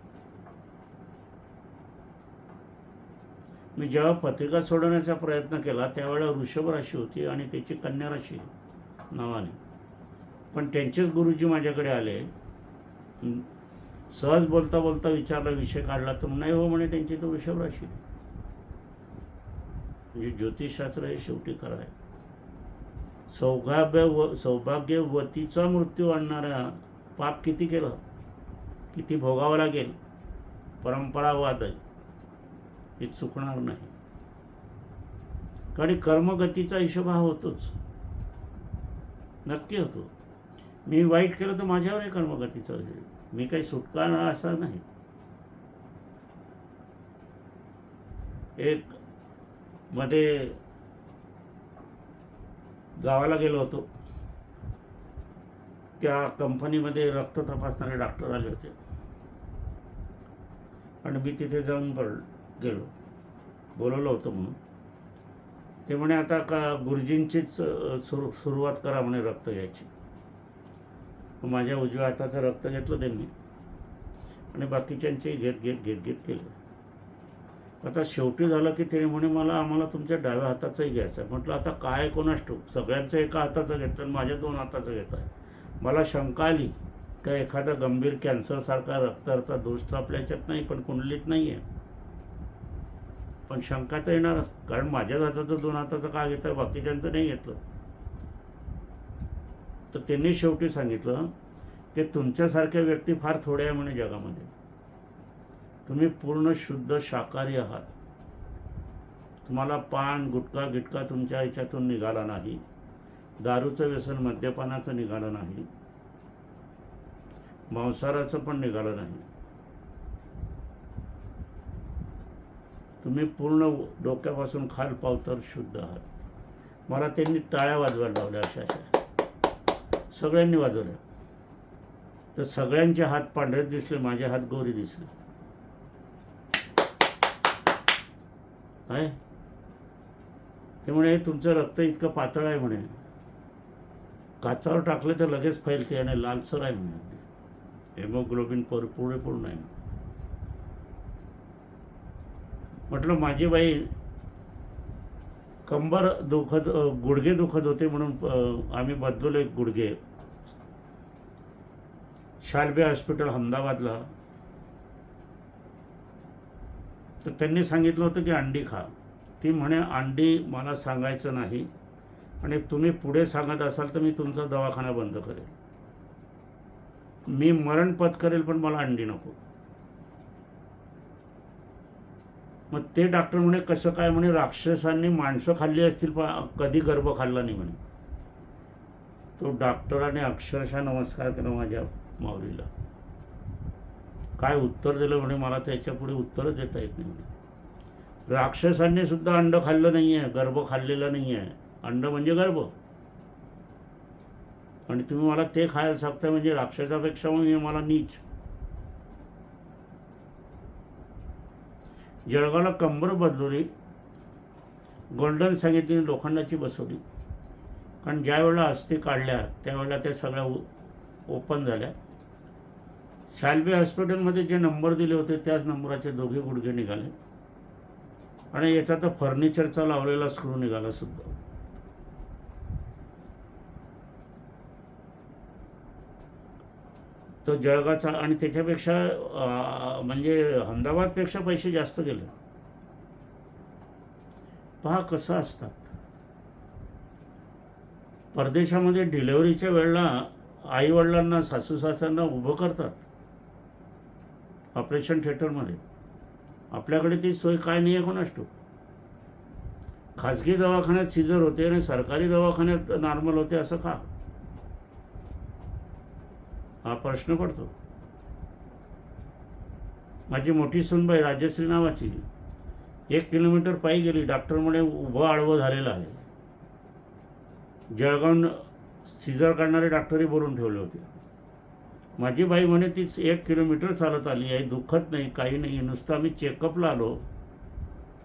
मी जेव्हा पत्रिका सोडवण्याचा प्रयत्न केला त्यावेळेला वृषभ राशी होती आणि त्याची कन्या राशी नावाने. पण त्यांचेच गुरुजी माझ्याकडे आले, सहज बोलता बोलता विचारला, विषय काढला तर नाही हो म्हणे त्यांची तर वृषभ राशी. म्हणजे ज्योतिषशास्त्र हे शेवटी खरं आहे. सौभाग्यवतीचा मृत्यू आणणारा पाप किती केलं, किती भोगावं लागेल. परंपरावाद आहे, हे चुकणार नाही. कारण कर्मगतीचा हिशोब हा होतोच, नक्की होतो. मी वाईट केलं तर माझ्यावर कर्मगतीचा होईल, मी काही सुटणार असा नाही. एक मध्ये गावाला गेलो होतो, त्या कंपनीमध्ये रक्त तपासणारे डॉक्टर आले होते आणि मी तिथे जाऊन गेलो, बोलवलं होतं म्हणून. ते म्हणे आता का गुरुजींचीच सुरुवात करा म्हणे रक्त घ्यायची. माझ्या उजव्या हाताचं रक्त घेतलं त्यांनी आणि बाकीच्यांचेही घेत केलं. आता शेवटी झालं की ते म्हणे आम्हाला तुमच्या डाव्या हाताचंही घ्यायचं आहे. म्हटलं आता काय कोणास ठाऊक, सगळ्यांचं एका हाताचं घेतलं आणि माझ्या 2 हाताचं घेत आहे. मला शंका आली का एखादा गंभीर कॅन्सरसारखा रक्ताचा दोष तर आपल्या ह्याच्यात नाही, पण कुंडलीत नाही आहे. पण शंका तर येणारच, कारण माझ्याच हाताचं 2 हाताचं का घेत आहे, बाकीच्यांचं नाही घेतलं. तर त्यांनी शेवटी सांगितलं की तुमच्यासारख्या व्यक्ती फार थोड्या आहे म्हणे जगामध्ये. तुम्ही पूर्ण शुद्ध शाकाहारी आहात. तुम्हाला पान गुटखा तुमच्या ह्याच्यातून निघाला नाही. दारूचं व्यसन मद्यपानाचं निघालं नाही, मांसाहाराचं पण निघालं नाही. तुम्ही पूर्ण डोक्यापासून खाल पावतर शुद्ध आहात. मला त्यांनी टाळ्या वाजवायला लावल्या, अशा सगळ्यांनी वाजवल्या. तर सगळ्यांचे हात पांढरे दिसले, माझे हात गोरी दिसले. आहे ते म्हणे तुमचं रक्त इतकं पातळ आहे म्हणे, काचावर टाकले तर लगेच फैलते आणि लालसर आहे म्हणे, हेमोग्लोबिन पुरेपूर्ण आहे. म्हटलं माझी बाई कंबर गुडघे दुखत होते म्हणून आम्ही बदललो एक गुडघे शालबे हॉस्पिटल अहमदाबादला. तर त्यांनी सांगितलं होतं की अंडी खा. ती म्हणे अंडी मला सांगायचं नाही आणि तुम्ही पुढे सांगत असाल तर मी तुमचा दवाखाना बंद करेल. मी मरण पत्करेल पण मला अंडी नको. मग ते डॉक्टर म्हणे कसं काय? म्हणे राक्षसांनी माणसं खाल्ली असतील पण कधी गर्भ खाल्ला नाही म्हणे. तो डॉक्टराने अक्षरशः नमस्कार केला माझ्या माऊलीला. काय उत्तर दिलं म्हणे मला त्याच्या पुढे उत्तरच देता येत नाही म्हणे. राक्षसांनी सुद्धा अंड खाल्लं नाही आहे, गर्भ खाल्लेला नाही आहे. अंड म्हणजे गर्भ, आणि तुम्ही मला ते खायला सांगताय म्हणजे राक्षसापेक्षा म्हणजे मला नीच. जळगावला कंबर बदलवली, गोल्डन सांगितली, लोखंडाची बसवली. कारण ज्या वेळेला अस्थी काढल्या त्यावेळेला त्या सगळ्या ओपन झाल्या. शाल्बी हॉस्पिटलमध्ये जे नंबर दिले होते त्याच नंबराचे दोघे गुडघे निघाले आणि याचा तर फर्निचरचा लावलेला स्क्रू निघाला सुद्धा. तो जळगावचा, आणि त्याच्यापेक्षा म्हणजे अहमदाबादपेक्षा पैसे जास्त गेले. पहा कसं असतात. परदेशामध्ये डिलेव्हरीच्या वेळेला आईवडिलांना सासू सासऱ्यांना उभं करतात ऑपरेशन थिएटरमध्ये. आपल्याकडे ती सोय काय नाही आहे कोणास ठाऊक. खाजगी दवाखान्यात सिजर होते आणि सरकारी दवाखान्यात नॉर्मल होते असं का? हा प्रश्न पडतो. माझी मोठी सूनबाई राजश्री नावाची 1 किलोमीटर पायी गेली. डॉक्टर म्हणे उभं आडवं झालेलं आहे. जळगाव सिजर काढणारे डॉक्टरही बोलून ठेवले होते. माझी बाई म्हणे तीच 1 किलोमीटर चालत आली आहे, दुखत नाही, काही नाही, नुसतं आम्ही चेकअपला आलो,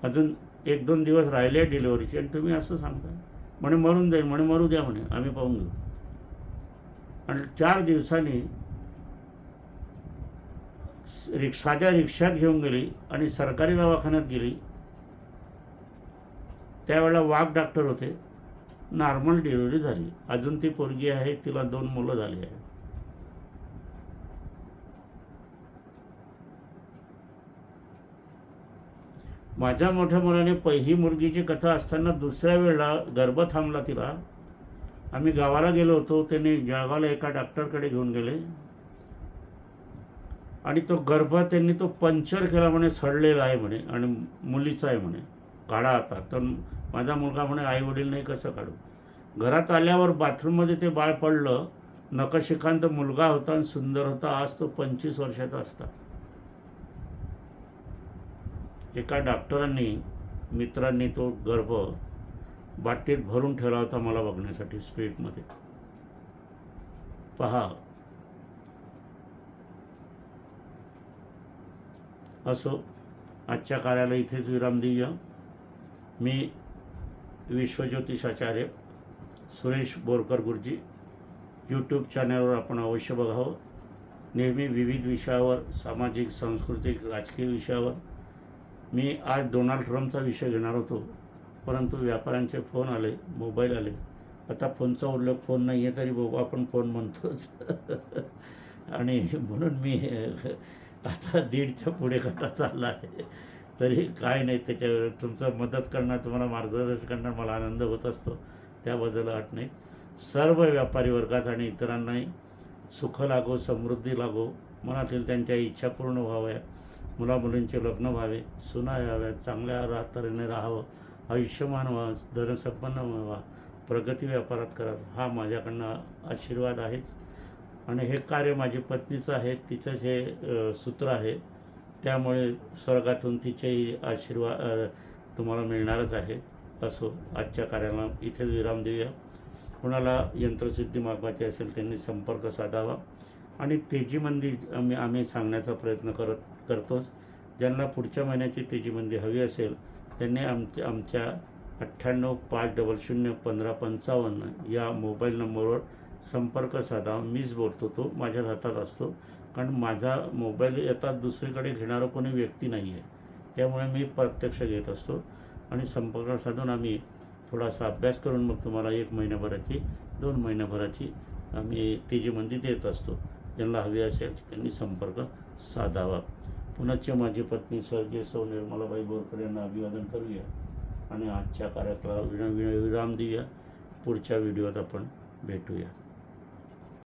अजून 1-2 दिवस राहिले डिलिव्हरीचे आणि तुम्ही असं सांगता. म्हणे मरून जाईल. म्हणे मरू द्या म्हणे, आम्ही पाहून घेऊ. आणि 4 दिवसांनी साध्या रिक्षात घेऊन गेली आणि सरकारी दवाखान्यात गेली. त्यावेळेला वाघ डॉक्टर होते. नॉर्मल डिलिव्हरी झाली. अजून ती पोरगी आहे, तिला 2 मुलं झाली आहे. माझ्या मोठ्या मुलाने पहिली मुलगीची कथा असताना दुसऱ्या वेळेला गर्भ थांबला तिला. आम्ही गावाला गेलो होतो. त्याने जळगावला एका डॉक्टरकडे घेऊन गेले आणि तो गर्भ त्यांनी तो पंक्चर केला म्हणे, सडलेला आहे म्हणे आणि मुलीचा आहे म्हणे, काढा आता. तर माझा मुलगा म्हणे आई वडील नाही कसं काढू. घरात आल्यावर बाथरूममध्ये ते बाळ पडलं. नखशिखांत मुलगा होता आणि सुंदर होता. आज तो 25 वर्षाचा असता. एका डॉक्टरांनी मित्रांनी तो गर्भ बाटलीत भरून ठेवला होता मला बघण्यासाठी स्पिरिटमध्ये. पहा, असो. आजच्या कार्याला इथेच विराम देऊया. मी विश्वज्योतिषाचार्य सुरेश बोरकर गुरुजी. यूट्यूब चॅनलवर आपण अवश्य बघावं. नेहमी विविध विषयावर, सामाजिक, सांस्कृतिक, राजकीय विषयावर. मी आज डोनाल्ड ट्रम्पचा विषय घेणार होतो, परंतु व्यापाऱ्यांचे फोन आले, मोबाईल आले. आता फोनचा उल्लेख फोन नाही आहे तरी बघू आपण फोन म्हणतोच. आणि म्हणून मी आता 1:30च्या पुढे कथा चालला आहे. तरी काय नाही, त्याच्यावर तुमचं मदत करणार, तुम्हाला मार्गदर्शन करणार मला आनंद होत असतो. त्याबद्दल अट नाही. सर्व व्यापारी वर्गात आणि इतरांनाही सुख लागो, समृद्धी लागो, मनातील त्यांच्या इच्छा पूर्ण व्हाव्या, मुलामुलींचे लग्न व्हावे, सुना याव्यात, चांगल्या तऱ्हेने राहावं, आयुष्यमान व्हा, धनसंपन्न व्हावा, प्रगती व्यापारात करावं, हा माझ्याकडनं आशीर्वाद आहेच. आणि हे कार्य माझी पत्नीचं आहे, तिचंच हे सूत्र आहे. त्यामुळे स्वर्गातून तिचेही आशीर्वाद तुम्हाला मिळणारच आहे. असो, आजच्या कार्याला इथेच विराम देऊया. कोणाला यंत्रसिद्धी मागवायची असेल त्यांनी संपर्क साधावा. आणि तेजीमंदी आम्ही सांगण्याचा प्रयत्न करतोच. ज्यांना पुढच्या महिन्याची तेजीमंदी हवी असेल त्यांनी आमच्या 9850051555 या मोबाईल नंबरवर संपर्क साधा. मीच बोलतो, तो माझ्या हातात असतो. कारण माझा मोबाईल येतात दुसरीकडे घेणारं कोणी व्यक्ती नाही आहे. त्यामुळे मी प्रत्यक्ष घेत असतो आणि संपर्क साधून आम्ही थोडासा अभ्यास करून मग तुम्हाला 1 महिन्याभराची 2 महिन्याभराची आम्ही तेजीमंदी देत असतो. ज्यांना हवी असेल त्यांनी संपर्क साधावा. पुनश्च माझी पत्नी स्वर्गीय सौ निर्मलाबाई बोरकर यांना अभिवादन करूया. आणि आजच्या कार्यक्रमाला विराम देऊया. पुढच्या व्हिडिओत आपण भेटूया.